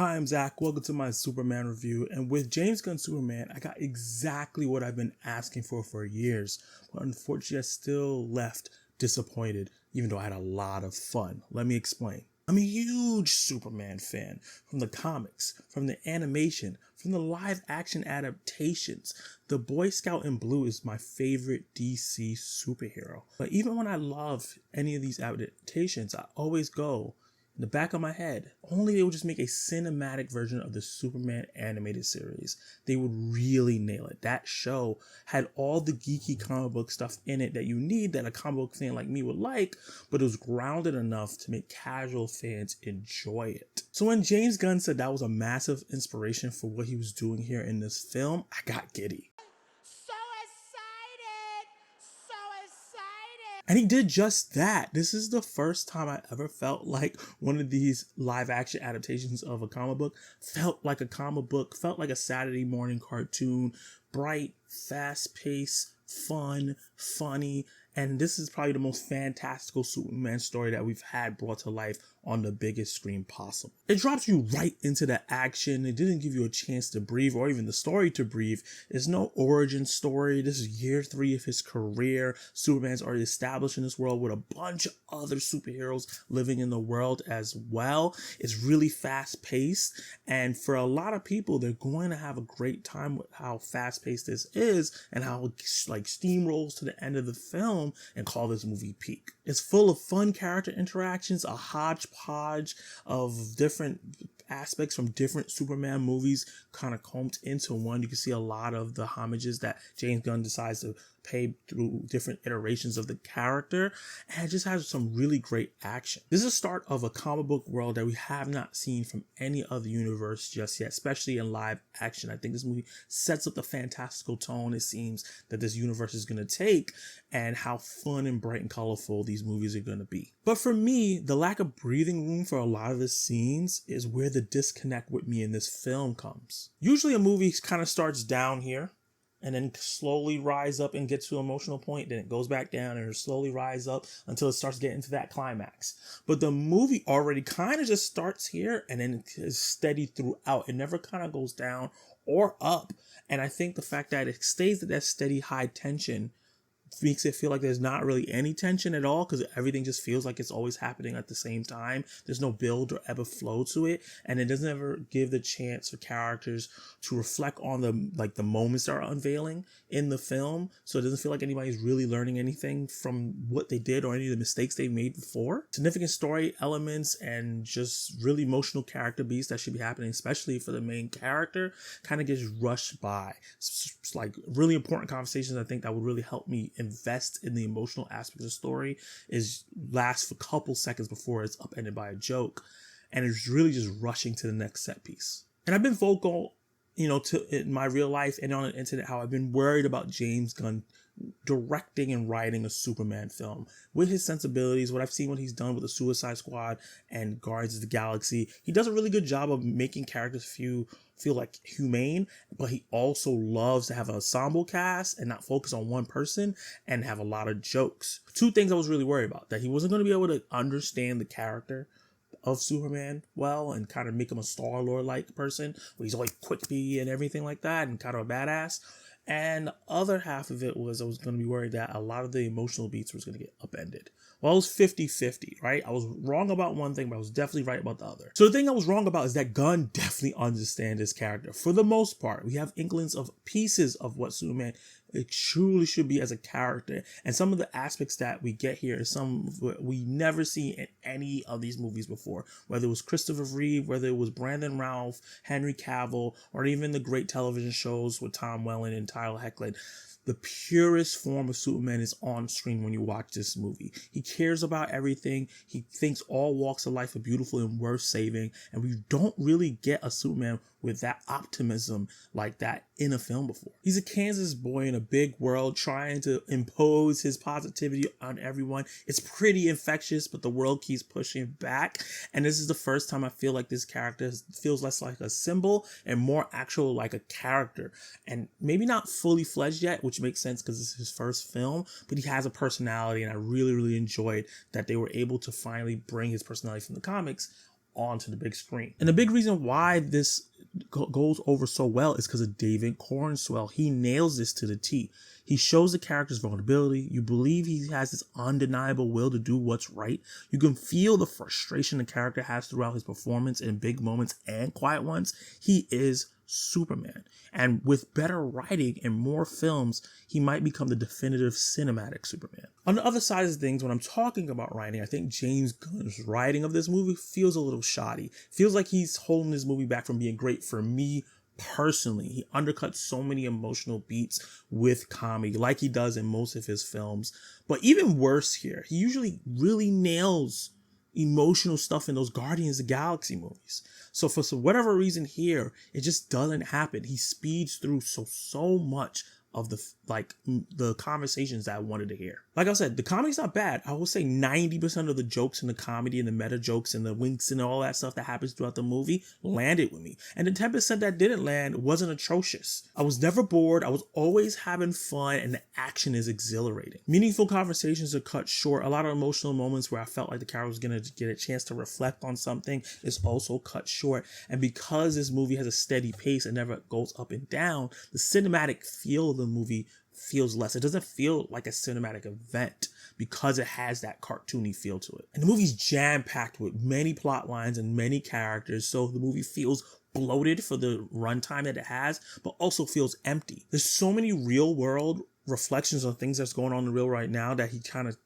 Hi, I'm Zach. Welcome to my Superman review. And with James Gunn Superman, I got exactly what I've been asking for years. But unfortunately, I still left disappointed, even though I had a lot of fun. Let me explain. I'm a huge Superman fan from the comics, from the animation, from the live action adaptations. The Boy Scout in Blue is my favorite DC superhero. But even when I love any of these adaptations, I always go in the back of my head, only they would just make a cinematic version of the Superman animated series. They would really nail it. That show had all the geeky comic book stuff in it that you need, that a comic book fan like me would like, but it was grounded enough to make casual fans enjoy it. So when James Gunn said that was a massive inspiration for what he was doing here in this film, I got giddy. And he did just that. This is the first time I ever felt like one of these live action adaptations of a comic book felt like a comic book, felt like a Saturday morning cartoon, bright, fast paced, fun, funny. And this is probably the most fantastical Superman story that we've had brought to life on the biggest screen possible. It drops you right into the action. It didn't give you a chance to breathe or even the story to breathe. There's no origin story. This is year 3 of his career. Superman's already established in this world with a bunch of other superheroes living in the world as well. It's really fast paced. And for a lot of people, they're going to have a great time with how fast paced this is and how it like steamrolls to the end of the film and call this movie peak. It's full of fun character interactions, a hodgepodge of different aspects from different Superman movies kind of combed into one. You can see a lot of the homages that James Gunn decides to pay through different iterations of the character, and it just has some really great action. This is the start of a comic book world that we have not seen from any other universe just yet, especially in live action. I think this movie sets up the fantastical tone it seems that this universe is going to take and how fun and bright and colorful these movies are going to be. But for me, the lack of breathing room for a lot of the scenes is where the disconnect with me in this film comes. Usually a movie kind of starts down here and then slowly rise up and get to an emotional point. Then it goes back down and it slowly rise up until it starts getting to that climax. But the movie already kind of just starts here and then it is steady throughout. It never kind of goes down or up. And I think the fact that it stays at that steady high tension makes it feel like there's not really any tension at all, because everything just feels like it's always happening at the same time. There's no build or ebb or flow to it, and it doesn't ever give the chance for characters to reflect on the moments that are unveiling in the film. So it doesn't feel like anybody's really learning anything from what they did or any of the mistakes they made before. Significant story elements and just really emotional character beats that should be happening, especially for the main character, kind of gets rushed by. It's like really important conversations I think that would really help me invest in the emotional aspect of the story is last for a couple seconds before it's upended by a joke, and it's really just rushing to the next set piece. And I've been vocal, in my real life and on the internet, how I've been worried about James Gunn directing and writing a Superman film. With his sensibilities, what I've seen what he's done with the Suicide Squad and Guardians of the Galaxy, he does a really good job of making characters feel like humane, but he also loves to have an ensemble cast and not focus on one person and have a lot of jokes. 2 things I was really worried about: that he wasn't going to be able to understand the character of Superman well and kind of make him a Star-Lord like person where he's always quippy and everything like that and kind of a badass. And the other half of it was I was going to be worried that a lot of the emotional beats was going to get upended. Well, it was 50-50, right? I was wrong about one thing, but I was definitely right about the other. So the thing I was wrong about is that Gunn definitely understands this character. For the most part, we have inklings of pieces of what Superman it truly should be as a character. And some of the aspects that we get here is some we never see in any of these movies before. Whether it was Christopher Reeve, whether it was Brandon Routh, Henry Cavill, or even the great television shows with Tom Welling and Tyler Hoechlin. The purest form of Superman is on screen when you watch this movie. He cares about everything. He thinks all walks of life are beautiful and worth saving. And we don't really get a Superman with that optimism like that in a film before. He's a Kansas boy in a big world trying to impose his positivity on everyone. It's pretty infectious, but the world keeps pushing back. And this is the first time I feel like this character feels less like a symbol and more actual like a character. And maybe not fully fledged yet, which makes sense because it's his first film, but he has a personality, and I really, really enjoyed that they were able to finally bring his personality from the comics onto the big screen. And the big reason why this goes over so well is because of David Corenswet. He nails this to the T. He shows the character's vulnerability. You believe he has this undeniable will to do what's right. You can feel the frustration the character has throughout his performance in big moments and quiet ones. He is Superman. And with better writing and more films, he might become the definitive cinematic Superman. On the other side of things, when I'm talking about writing, I think James Gunn's writing of this movie feels a little shoddy. Feels like he's holding this movie back from being great for me personally. He undercuts so many emotional beats with comedy like he does in most of his films. But even worse here, he usually really nails emotional stuff in those Guardians of the Galaxy movies. So for whatever reason here, it just doesn't happen. He speeds through so much of the conversations that I wanted to hear. Like I said, the comedy's not bad. I will say 90% of the jokes in the comedy and the meta jokes and the winks and all that stuff that happens throughout the movie landed with me. And the 10% that didn't land wasn't atrocious. I was never bored. I was always having fun, and the action is exhilarating. Meaningful conversations are cut short. A lot of emotional moments where I felt like the character was going to get a chance to reflect on something is also cut short. And because this movie has a steady pace and never goes up and down, the cinematic feel of the movie feels less. It doesn't feel like a cinematic event because it has that cartoony feel to it. And the movie's jam-packed with many plot lines and many characters, so the movie feels bloated for the runtime that it has, but also feels empty. There's so many real world reflections on things that's going on in the real right now that he kind of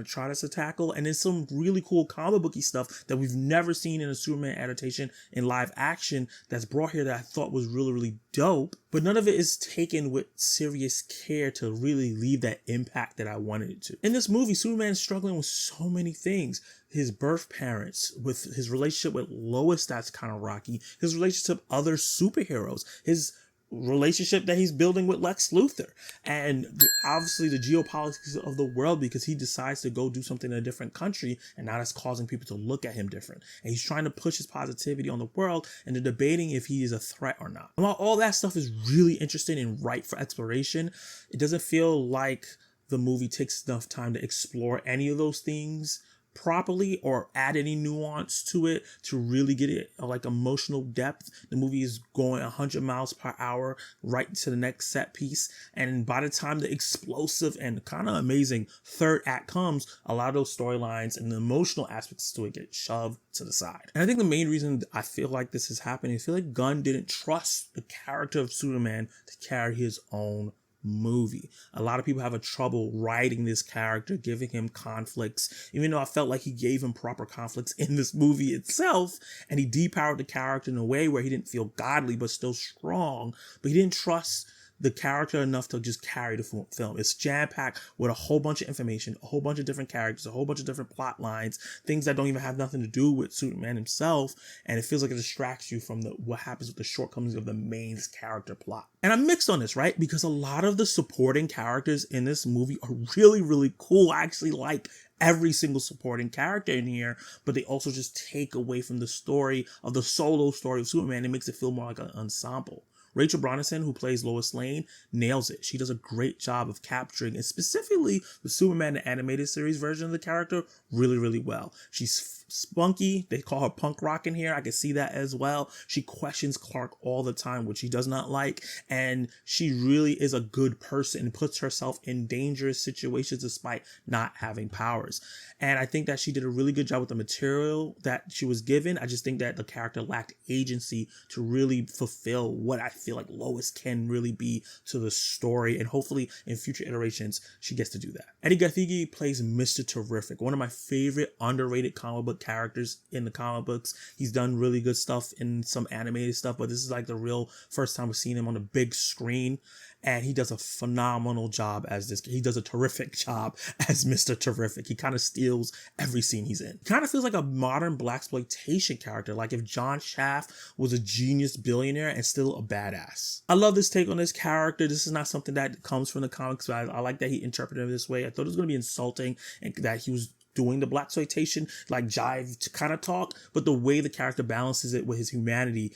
try us to tackle, and there's some really cool comic booky stuff that we've never seen in a Superman adaptation in live action that's brought here that I thought was really dope, but none of it is taken with serious care to really leave that impact that I wanted it to. In this movie, Superman is struggling with so many things. His birth parents, with his relationship with Lois that's kind of rocky, his relationship with other superheroes, his relationship that he's building with Lex Luthor, and obviously the geopolitics of the world because he decides to go do something in a different country, and now that's causing people to look at him different. And he's trying to push his positivity on the world, and they're debating if he is a threat or not. And while all that stuff is really interesting and ripe for exploration, it doesn't feel like the movie takes enough time to explore any of those things properly or add any nuance to it to really get it like emotional depth. The movie is going 100 miles per hour right to the next set piece, and by the time the explosive and kind of amazing third act comes, a lot of those storylines and the emotional aspects to it get shoved to the side. And I think the main reason I feel like this is happening, I feel like Gunn didn't trust the character of Superman to carry his own movie. A lot of people have a trouble writing this character, giving him conflicts, even though I felt like he gave him proper conflicts in this movie itself, and he depowered the character in a way where he didn't feel godly but still strong, but he didn't trust the character enough to just carry the film. It's jam-packed with a whole bunch of information, a whole bunch of different characters, a whole bunch of different plot lines, things that don't even have nothing to do with Superman himself, and it feels like it distracts you from what happens with the shortcomings of the main character plot. And I'm mixed on this, right? Because a lot of the supporting characters in this movie are really cool. I actually like every single supporting character in here, but they also just take away from the story of the solo story of Superman. It makes it feel more like an ensemble. Rachel Brosnahan, who plays Lois Lane, nails it. She does a great job of capturing, and specifically the Superman the animated series version of the character, really well. She's spunky. They call her punk rock in here. I can see that as well. She questions Clark all the time, which he does not like, and she really is a good person and puts herself in dangerous situations despite not having powers. And I think that she did a really good job with the material that she was given. I just think that the character lacked agency to really fulfill what I feel like Lois can really be to the story, and hopefully in future iterations she gets to do that. Eddie Gathegi plays Mr. Terrific, one of my favorite underrated comic book characters in the comic books. He's done really good stuff in some animated stuff, but this is like the real first time we've seen him on the big screen, and he does a phenomenal job as this. He does a terrific job as Mr. Terrific. He kind of steals every scene he's in. Kind of feels like a modern blaxploitation character, like if John Shaft was a genius billionaire and still a badass. I love this take on this character. This is not something that comes from the comics, but I like that he interpreted it this way. I thought it was going to be insulting and that he was doing the blaxploitation like jive kind of talk, but the way the character balances it with his humanity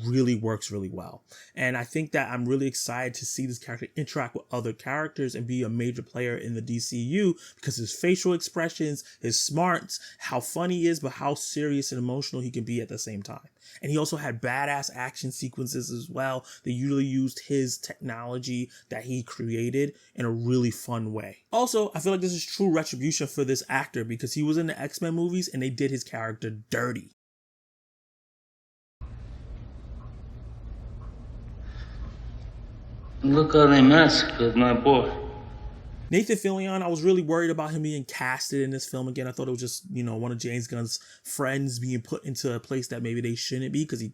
really works really well. And I think that I'm really excited to see this character interact with other characters and be a major player in the DCU because his facial expressions, his smarts, how funny he is, but how serious and emotional he can be at the same time. And he also had badass action sequences as well. They usually used his technology that he created in a really fun way. Also, I feel like this is true retribution for this actor because he was in the X-Men movies and they did his character dirty. Look how they massacred my boy. Nathan Fillion, I was really worried about him being casted in this film again. I thought it was just, one of James Gunn's friends being put into a place that maybe they shouldn't be because he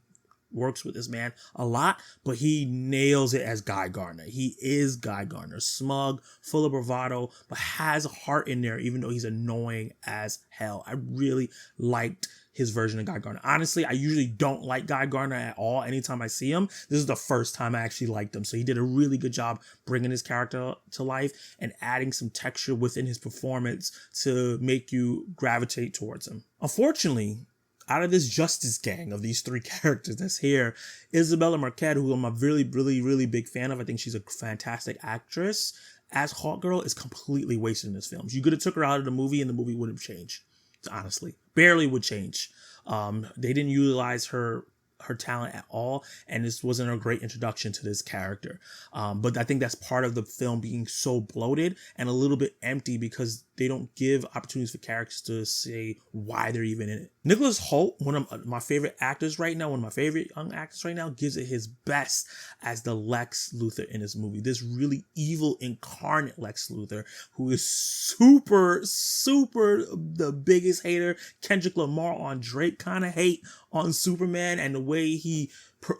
works with this man a lot, but he nails it as Guy Gardner. He is Guy Gardner, smug, full of bravado, but has a heart in there, even though he's annoying as hell. I really liked his version of Guy Gardner. Honestly, I usually don't like Guy Gardner at all. Anytime I see him, this is the first time I actually liked him. So he did a really good job bringing his character to life and adding some texture within his performance to make you gravitate towards him. Unfortunately, out of this Justice Gang of these three characters that's here, Isabella Marquette, who I'm a really, really, really big fan of. I think she's a fantastic actress. As Hawkgirl is completely wasted in this film. You could have took her out of the movie and the movie wouldn't change. Honestly, barely would change. They didn't utilize her talent at all, and this wasn't a great introduction to this character. But I think that's part of the film being so bloated and a little bit empty because they don't give opportunities for characters to say why they're even in it. Nicholas Hoult, one of my favorite actors right now, one of my favorite young actors right now, gives it his best as the Lex Luthor in this movie. This really evil incarnate Lex Luthor, who is super the biggest hater. Kendrick Lamar on Drake kind of hate on Superman, and the way he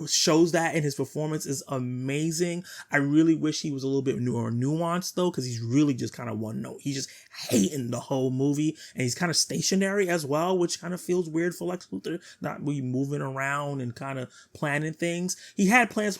shows that in his performance is amazing. I really wish he was a little bit more nuanced though, because he's really just kind of one note. He's just hating the whole movie, and he's kind of stationary as well, which kind of feels weird for Lex Luthor, not really moving around and kind of planning things. He had plans,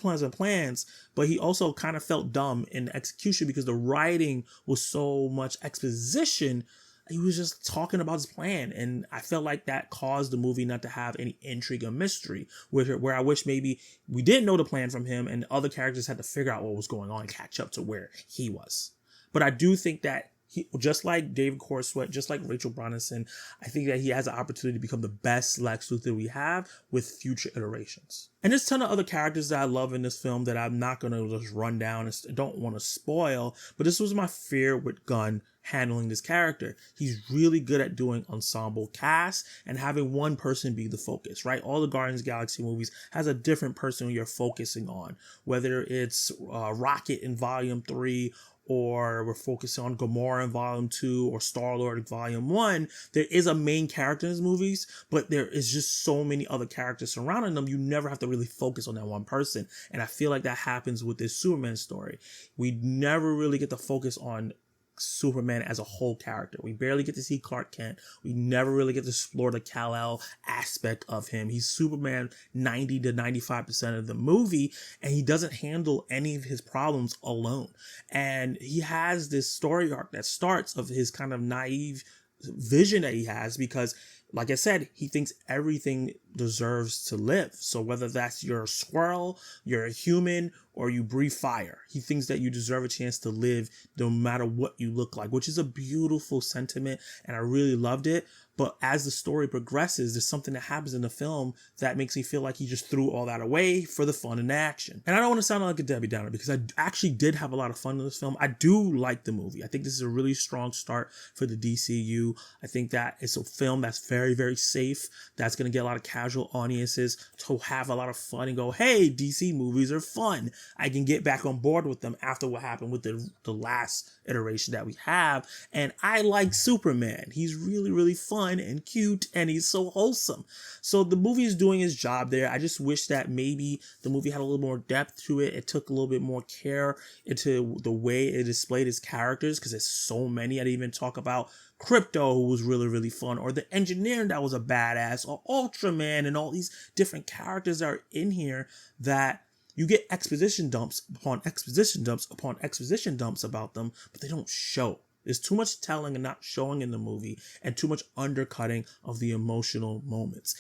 but he also kind of felt dumb in the execution because the writing was so much exposition. He was just talking about his plan, and I felt like that caused the movie not to have any intrigue or mystery, where I wish maybe we didn't know the plan from him and other characters had to figure out what was going on and catch up to where he was. But I do think that he, just like David Corenswet, just like Rachel Brosnahan, I think that he has an opportunity to become the best Lex Luthor we have with future iterations. And there's a ton of other characters that I love in this film that I'm not going to just run down and don't want to spoil, but this was my fear with Gunn handling this character. He's really good at doing ensemble cast and having one person be the focus, right? All the Guardians of the Galaxy movies has a different person you're focusing on, whether it's Rocket in Volume 3 or we're focusing on Gamora in Volume 2 or Star-Lord in Volume 1, there is a main character in these movies, but there is just so many other characters surrounding them, you never have to really focus on that one person. And I feel like that happens with this Superman story. We never really get to focus on Superman as a whole character. We barely get to see Clark Kent. We never really get to explore the Kal-El aspect of him. He's Superman 90 to 95% of the movie, and he doesn't handle any of his problems alone. And he has this story arc that starts of his kind of naive vision that he has because, like I said, he thinks everything deserves to live. So whether that's you're a squirrel, you're a human, or you breathe fire, he thinks that you deserve a chance to live no matter what you look like, which is a beautiful sentiment, and I really loved it. But as the story progresses, there's something that happens in the film that makes me feel like he just threw all that away for the fun and the action. And I don't want to sound like a Debbie Downer because I actually did have a lot of fun in this film. I do like the movie. I think this is a really strong start for the DCU. I think that it's a film that's very, very safe, that's going to get a lot of casual audiences to have a lot of fun and go, hey, DC movies are fun. I can get back on board with them after what happened with the last iteration that we have. And I like Superman. He's really, really fun and cute, and he's so wholesome. So the movie is doing its job there. I just wish that maybe the movie had a little more depth to it. It took a little bit more care into the way it displayed its characters, because there's so many. I didn't even talk about Krypto, who was really, really fun, or the engineer that was a badass, or Ultraman, and all these different characters that are in here that you get exposition dumps upon exposition dumps upon exposition dumps about them, but they don't show. There's too much telling and not showing in the movie, and too much undercutting of the emotional moments.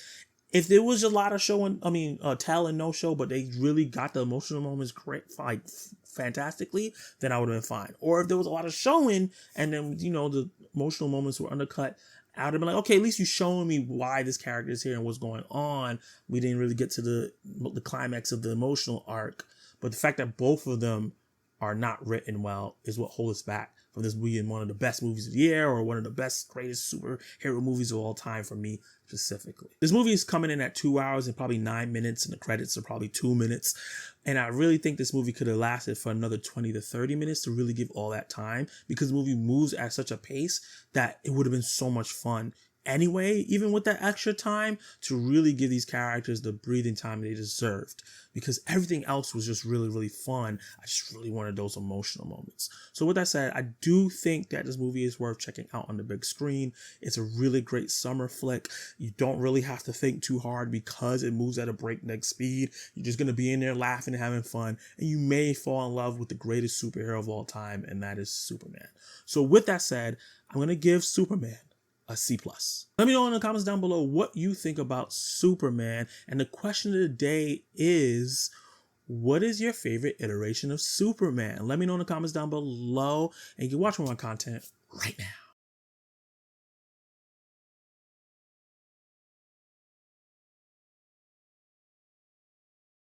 If there was a lot of showing, tell and no show, but they really got the emotional moments great, like fantastically, then I would have been fine. Or if there was a lot of showing and then, the emotional moments were undercut, I would have been like, okay, at least you're showing me why this character is here and what's going on. We didn't really get to the climax of the emotional arc, but the fact that both of them are not written well is what holds us back from this being one of the best movies of the year or one of the best, greatest superhero movies of all time for me specifically. This movie is coming in at 2 hours and probably 9 minutes, and the credits are probably 2 minutes. And I really think this movie could have lasted for another 20 to 30 minutes to really give all that time, because the movie moves at such a pace that it would have been so much fun anyway, even with that extra time, to really give these characters the breathing time they deserved, because everything else was just really, really fun. I just really wanted those emotional moments. So with that said, I do think that this movie is worth checking out on the big screen. It's a really great summer flick. You don't really have to think too hard because it moves at a breakneck speed. You're just going to be in there laughing and having fun, and you may fall in love with the greatest superhero of all time, and that is Superman. So with that said, I'm going to give Superman a C+. Let me know in the comments down below what you think about Superman. And the question of the day is, what is your favorite iteration of Superman? Let me know in the comments down below, and you can watch more of my content right now.